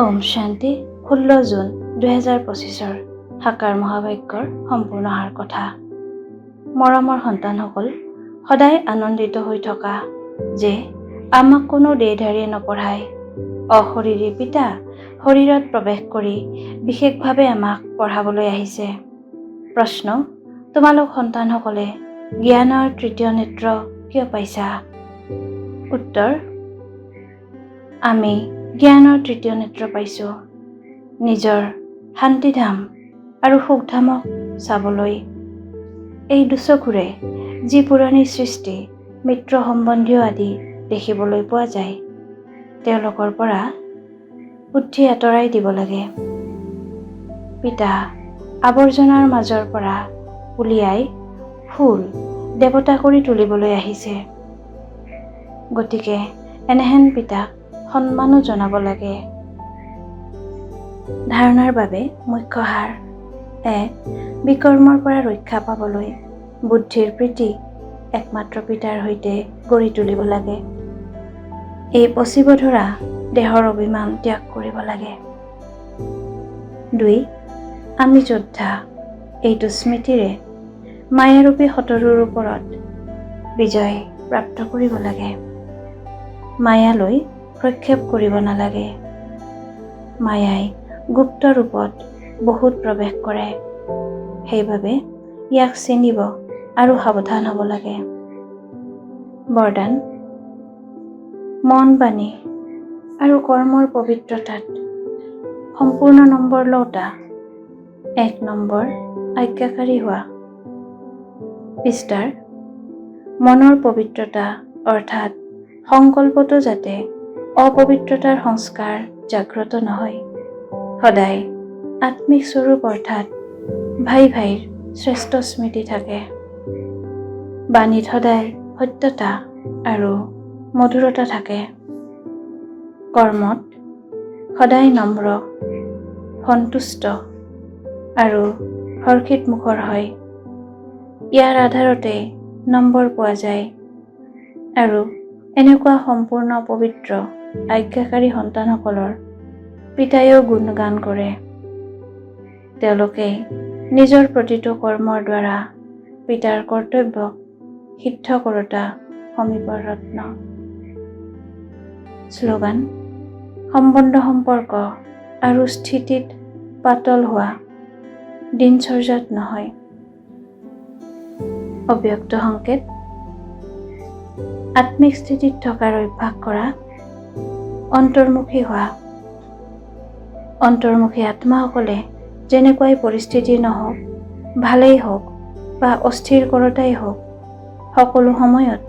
ওম শান্তি 16 জুন 2025 সাকাৰ মহাবাক্যৰ সম্পূৰ্ণ সাৰ কথা। মৰমৰ সন্তানসকল, সদায় আনন্দিত হৈ থকা যে আমাক কোনো দেহধাৰীয়ে নপঢ়ায়। অশৰীৰী পিতা শৰীৰত প্ৰৱেশ কৰি বিশেষভাৱে আমাক পঢ়াবলৈ আহিছে। প্ৰশ্ন: তোমালোক সন্তানসকলে জ্ঞানৰ তৃতীয় নেত্ৰ কিয় পাইছা? উত্তৰ: আমি জ্ঞানৰ তৃতীয় নেত্ৰ পাইছোঁ নিজৰ শান্তিধাম আৰু সুখধামক চাবলৈ। এই দুচকুৰে যি পুৰণি সৃষ্টি, মিত্ৰ সম্বন্ধীয় আদি দেখিবলৈ পোৱা যায়, তেওঁলোকৰ পৰা বুদ্ধি আঁতৰাই দিব লাগে। পিতা আৱৰ্জনাৰ মাজৰ পৰা উলিয়াই ফুল দেৱতা কৰি তুলিবলৈ আহিছে। গতিকে এনেহেন পিতাক সন্মানো জনাব লাগে। ধাৰণাৰ বাবে মুখ্য সাৰ: 1. বিকৰ্মৰ পৰা ৰক্ষা পাবলৈ বুদ্ধিৰ প্ৰীতি একমাত্ৰ পিতাৰ সৈতে গঢ়ি তুলিব লাগে। এই পচিব ধৰা দেহৰ অভিমান ত্যাগ কৰিব লাগে। 2. আমি যোদ্ধা, এইটো স্মৃতিৰে মায়াৰূপী শত্ৰুৰ ওপৰত বিজয় প্ৰাপ্ত কৰিব লাগে। মায়ালৈ প্ৰক্ষেপ কৰিব নালাগে। মায়াই গুপ্ত ৰূপত বহুত প্ৰৱেশ কৰে, সেইবাবে ইয়াক চিনিব আৰু সাৱধান হ'ব লাগে। বৰদান: মন, বাণী আৰু কৰ্মৰ পবিত্ৰতাত সম্পূৰ্ণ নম্বৰ লওঁতা। 1 নম্বৰ আজ্ঞাকাৰী হোৱা। বিস্তাৰ: মনৰ পবিত্ৰতা অৰ্থাৎ সংকল্পটো যাতে অপবিত্ৰতাৰ সংস্কাৰ জাগ্ৰত নহয়। সদায় আত্মিক স্বৰূপ অৰ্থাৎ ভাইৰ শ্ৰেষ্ঠ স্মৃতি থাকে। বাণীত সদায় সত্যতা আৰু মধুৰতা থাকে। কৰ্মত সদায় নম্ৰ, সন্তুষ্ট আৰু হৰ্ষিত মুখৰ হয়। ইয়াৰ আধাৰতে নম্বৰ পোৱা যায় আৰু এনেকুৱা সম্পূৰ্ণ পবিত্ৰ আজ্ঞাকাৰী সন্তানসকলৰ পিতায়েও গুণগান কৰে। তেওঁলোকে নিজৰ প্ৰতিটো কৰ্মৰ দ্বাৰা পিতাৰ কৰ্তব্যক সিদ্ধ কৰোতা সমীপৰ ৰত্ন। শ্লোগান: সম্বন্ধ সম্পৰ্ক আৰু স্থিতিত পাতল হোৱা, দিনচৰ্যাত নহয়। অব্যক্ত সংকেত: আত্মিক স্থিতিত থকাৰ অভ্যাস কৰা, অন্তৰ্মুখী হোৱা। অন্তৰ্মুখী আত্মাসকলে যেনেকুৱাই পৰিস্থিতি নহওক, ভালেই হওক বা অস্থিৰকৰতাই হওক, সকলো সময়ত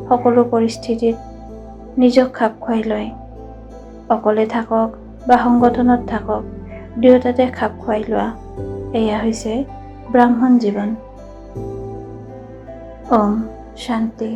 সকলো পৰিস্থিতিত নিজক খাপ খুৱাই লয়। অকলে থাকক বা সংগঠনত থাকক, দুয়োটাতে খাপ খুৱাই লোৱা, এয়া হৈছে ব্ৰাহ্মণ জীৱন। ওম শান্তি।